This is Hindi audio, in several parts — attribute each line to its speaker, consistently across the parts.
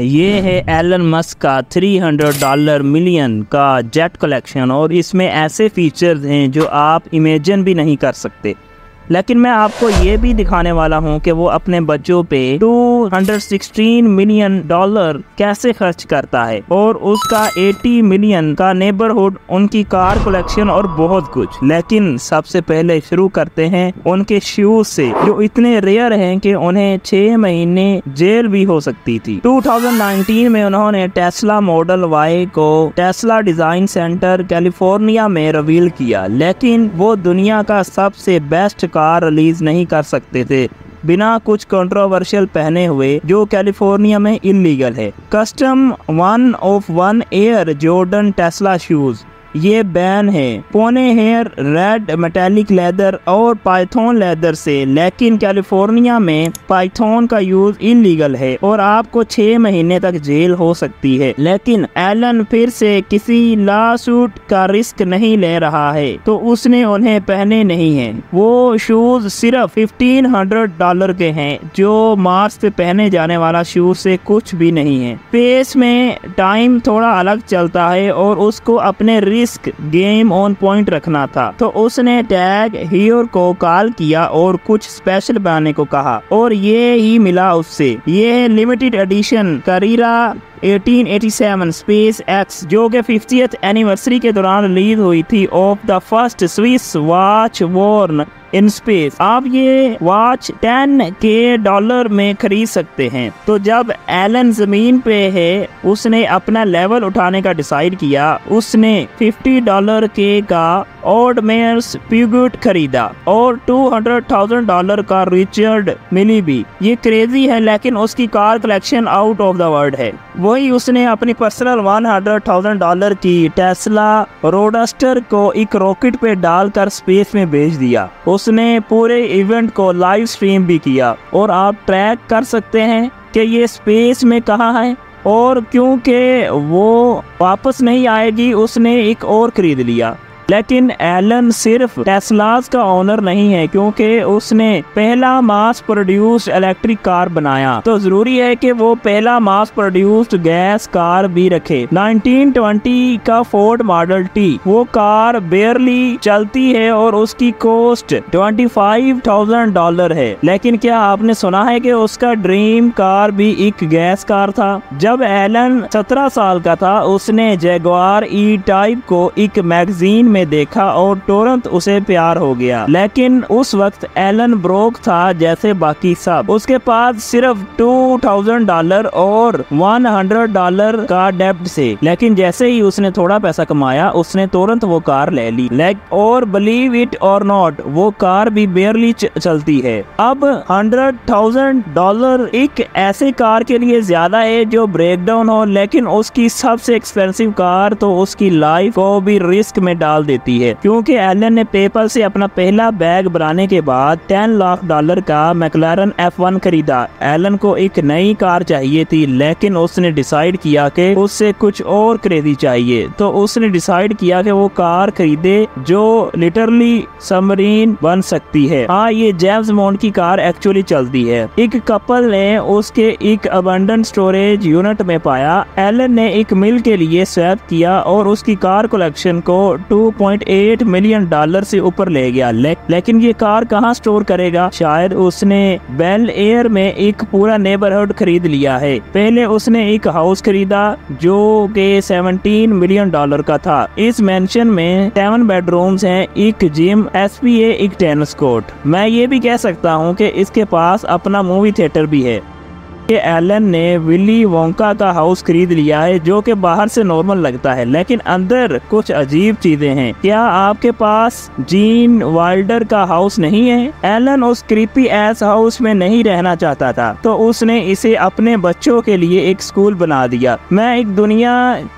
Speaker 1: ये है एलन मस्क का $300 मिलियन का जेट कलेक्शन और इसमें ऐसे फीचर्स हैं जो आप इमेजिन भी नहीं कर सकते। लेकिन मैं आपको ये भी दिखाने वाला हूँ कि वो अपने बच्चों पे $216 मिलियन कैसे खर्च करता है और उसका 80 मिलियन का नेबरहुड, उनकी कार कलेक्शन और बहुत कुछ। लेकिन सबसे पहले शुरू करते हैं उनके शूज से, जो इतने रेयर हैं कि उन्हें 6 महीने जेल भी हो सकती थी। 2019 में उन्होंने टेस्ला मॉडल Y को टेस्ला डिजाइन सेंटर कैलिफोर्निया में रिवील किया, लेकिन वो दुनिया का सबसे बेस्ट कार रिलीज नहीं कर सकते थे बिना कुछ कंट्रोवर्शियल पहने हुए, जो कैलिफोर्निया में इलीगल है। Custom 1 of 1 air Jordan Tesla shoes ये बैन है, पोने हेयर, रेड मेटेलिक लेदर और पाइथन लेदर से। लेकिन कैलिफोर्निया में पाइथन का यूज इलीगल है और आपको 6 महीने तक जेल हो सकती है। लेकिन एलन फिर से किसी लॉ सूट का रिस्क नहीं ले रहा है, तो उसने उन्हें पहने नहीं है। वो शूज सिर्फ $1500 के हैं, जो मार्च पे पहने जाने वाला शूज से कुछ भी नहीं है। स्पेस में टाइम थोड़ा अलग चलता है और उसको अपने गेम ऑन पॉइंट रखना था, तो उसने टैग हीरो को कॉल किया और कुछ स्पेशल बनाने को कहा और ये ही मिला उससे। ये है limited edition Carrera 1887 SpaceX, जो कि 50th एनिवर्सरी के दौरान रिलीज हुई थी of the first Swiss watch worn in space. आप ये वॉच $10K में खरीद सकते हैं। तो जब एलन जमीन पे है, उसने अपना लेवल उठाने का डिसाइड किया। उसने $50K का ऑड मेयर्स प्यूगुट खरीदा और $200,000 का रिचर्ड मिली भी। ये क्रेजी है, लेकिन उसकी car collection out of the world है। वही उसने अपनी पर्सनल $100,000 की टेस्ला रोडस्टर को एक रॉकेट पे डालकर स्पेस में भेज दिया। उसने पूरे इवेंट को लाइव स्ट्रीम भी किया और आप ट्रैक कर सकते हैं कि ये स्पेस में कहाँ है। और क्योंकि वो वापस नहीं आएगी, उसने एक और खरीद लिया। लेकिन एलन सिर्फ टेस्लास का ओनर नहीं है, क्योंकि उसने पहला मास प्रोड्यूस्ड इलेक्ट्रिक कार बनाया, तो जरूरी है कि वो पहला मास प्रोड्यूस्ड गैस कार भी रखे। 1920 का फोर्ड मॉडल T, वो कार बेयरली चलती है और उसकी कॉस्ट $25,000 है। लेकिन क्या आपने सुना है कि उसका ड्रीम कार भी एक गैस कार था? जब एलन 17 साल का था, उसने जैगुआर E-टाइप को एक मैगजीन में देखा और तुरंत उसे प्यार हो गया। लेकिन उस वक्त एलन ब्रोक था जैसे बाकी सब। उसके पास सिर्फ $2,000 और $100 का डेब्ट से। लेकिन जैसे ही उसने थोड़ा पैसा कमाया, उसने तुरंत वो कार ले ली। और बिलीव इट और नॉट, वो कार भी बेयरली चलती है। अब $100,000 एक ऐसे कार के लिए ज्यादा है जो ब्रेकडाउन हो, लेकिन उसकी सबसे एक्सपेंसिव कार तो उसकी लाइफ को भी रिस्क में डाल देती है। क्योंकि एलन ने पेपल से अपना पहला बैग बनाने के बाद $10 लाख का मैक्लारन F1 खरीदा। एलन को एक नई कार चाहिए थी, लेकिन उसने डिसाइड किया कि उससे कुछ और क्रेजी चाहिए, तो उसने डिसाइड किया कि वो कार खरीदे जो लिटरली सबमरीन बन सकती है। हाँ, ये जेम्स बॉन्ड की कार एक्चुअली चलती है। एक कपल ने उसके एक अबंडेंट स्टोरेज यूनिट में पाया। एलन ने एक मिल के लिए स्वैप किया और उसकी कार कलेक्शन को $2.8 मिलियन से ऊपर ले गया। लेकिन ये कार कहाँ स्टोर करेगा? शायद उसने बेल एयर में एक पूरा नेबरहुड खरीद लिया है। पहले उसने एक हाउस खरीदा जो के $17 मिलियन का था। इस मेंशन में 7 बेडरूम्स हैं, एक जिम, SPA, एक टेनिस कोर्ट। मैं ये भी कह सकता हूँ कि इसके पास अपना मूवी थिएटर भी है। कि एलन ने विली वोंका का हाउस खरीद लिया है, जो कि बाहर से नॉर्मल लगता है, लेकिन अंदर कुछ अजीब चीजें हैं। क्या आपके पास जीन वाइल्डर का हाउस नहीं है? एलन उस क्रीपी एस हाउस में नहीं रहना चाहता था, तो उसने इसे अपने बच्चों के लिए एक स्कूल बना दिया। मैं एक दुनिया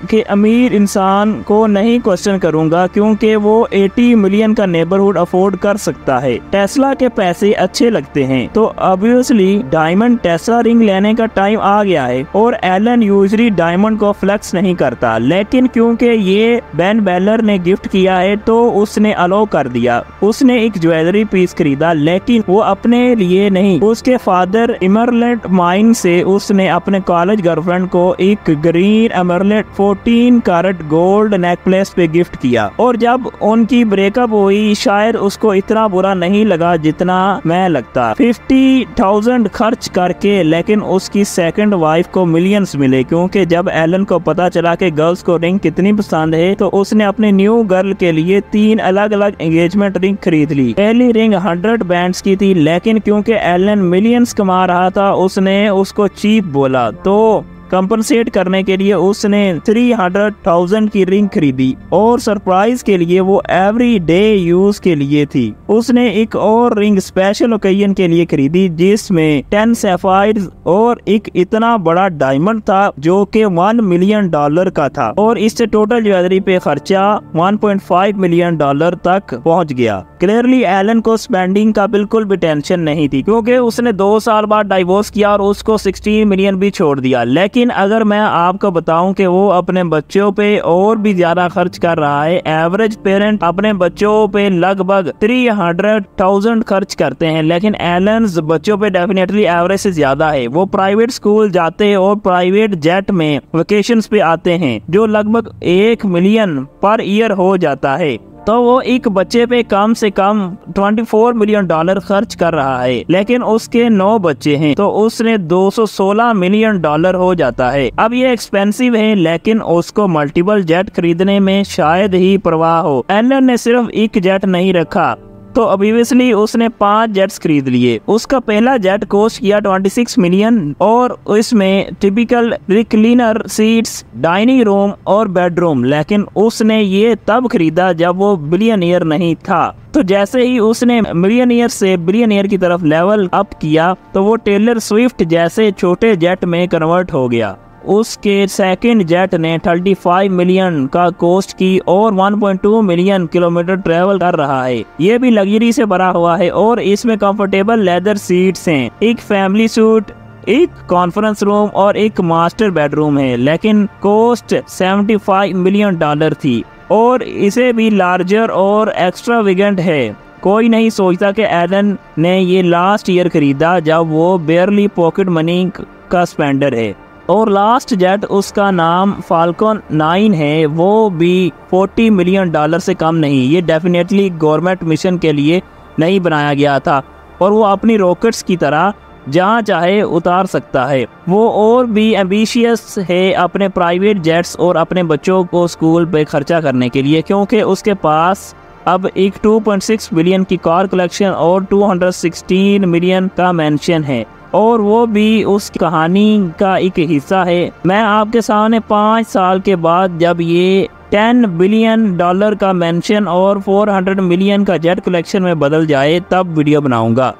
Speaker 1: के अमीर इंसान को नहीं क्वेश्चन करूंगा, क्योंकि वो 80 मिलियन का नेबरहुड अफोर्ड कर सकता है। टेस्ला के पैसे अच्छे लगते हैं, तो ऑब्वियसली डायमंड टेस्ला रिंग लेने देने का टाइम आ गया है। और एलन यूजली डायमंड को फ्लेक्स नहीं करता, लेकिन क्योंकि ये बेन बेलर ने गिफ्ट किया है तो उसने अलो कर दिया। उसने एक ज्वेलरी पीस खरीदा, लेकिन वो अपने लिए नहीं, उसके फादर इमरलेट माइन से उसने अपने कॉलेज गर्लफ्रेंड को एक green emerald 14 carat gold necklace पे गिफ्ट किया। और जब उनकी ब्रेकअप हुई शायद उसको इतना बुरा नहीं लगा जितना मैं लगता। 50,000 खर्च करके, लेकिन उसकी सेकंड वाइफ को मिलियंस मिले, क्योंकि जब एलन को पता चला कि गर्ल्स को रिंग कितनी पसंद है तो उसने अपने न्यू गर्ल के लिए 3 अलग अलग एंगेजमेंट रिंग खरीद ली। पहली रिंग 100 बैंड्स की थी, लेकिन क्योंकि एलन मिलियंस कमा रहा था उसने उसको चीप बोला, तो कंपनसेट करने के लिए उसने 300,000 की रिंग खरीदी। और सरप्राइज के लिए वो एवरी डे यूज के लिए थी। उसने एक और रिंग स्पेशल ओकेजन के लिए खरीदी जिसमें 10 सैफायर्स और एक इतना बड़ा डायमंड था जो कि $1 मिलियन का था। और इससे टोटल ज्वेलरी पे खर्चा $1.5 मिलियन तक पहुंच गया। क्लियरली एलन को स्पेंडिंग का बिल्कुल भी टेंशन नहीं थी, क्योंकि उसने 2 साल बाद डाइवोर्स किया और उसको 16 मिलियन भी छोड़ दिया। लेकिन अगर मैं आपको बताऊं कि वो अपने बच्चों पे और भी ज्यादा खर्च कर रहा है। एवरेज पेरेंट अपने बच्चों पे लगभग 300,000 खर्च करते हैं, लेकिन एलन बच्चों पे डेफिनेटली एवरेज से ज्यादा है। वो प्राइवेट स्कूल जाते हैं और प्राइवेट जेट में वेकेशंस पे आते हैं, जो लगभग 1 मिलियन पर ईयर हो जाता है। तो वो एक बच्चे पे कम से कम $24 मिलियन खर्च कर रहा है, लेकिन उसके 9 बच्चे हैं तो उसने $216 मिलियन हो जाता है। अब ये एक्सपेंसिव है, लेकिन उसको मल्टीपल जेट खरीदने में शायद ही परवाह हो। एलन ने सिर्फ एक जेट नहीं रखा, तो ऑब्वियसली उसने 5 जेट्स खरीद लिए। उसका पहला जेट कॉस्ट किया 26 मिलियन और इसमें टिपिकल रिक्लीनर सीट्स, डाइनिंग रूम और बेडरूम, लेकिन उसने ये तब खरीदा जब वो बिलियनियर नहीं था। तो जैसे ही उसने मिलियनियर से बिलियनियर की तरफ लेवल अप किया तो वो टेलर स्विफ्ट जैसे छोटे जेट में कन्वर्ट हो गया। उसके सेकंड जेट ने 35 मिलियन का कॉस्ट की और 1.2 मिलियन किलोमीटर ट्रेवल कर रहा है। ये भी लग्जरी से भरा हुआ है और इसमें कंफर्टेबल लेदर सीट्स हैं, एक फैमिली सूट, एक कॉन्फ्रेंस रूम और एक मास्टर बेडरूम है, लेकिन कॉस्ट $75 मिलियन थी और इसे भी लार्जर और एक्स्ट्रावेगेंट है। कोई नहीं सोचता कि एलन ने ये लास्ट ईयर खरीदा जब वो बेयरली पॉकेट मनी का स्पेंडर है। और लास्ट जेट उसका नाम फाल्कन 9 है, वो भी $40 मिलियन से कम नहीं। ये डेफिनेटली गवर्नमेंट मिशन के लिए नहीं बनाया गया था और वो अपनी रॉकेट्स की तरह जहाँ चाहे उतार सकता है। वो और भी एम्बिशियस है अपने प्राइवेट जेट्स और अपने बच्चों को स्कूल पे खर्चा करने के लिए, क्योंकि उसके पास अब एक 2.6 बिलियन की कार कलेक्शन और 216 मिलियन का मेंशन है और वो भी उस कहानी का एक हिस्सा है। मैं आपके सामने 5 साल के बाद जब ये $10 बिलियन का मेंशन और 400 मिलियन का जेट कलेक्शन में बदल जाए तब वीडियो बनाऊंगा।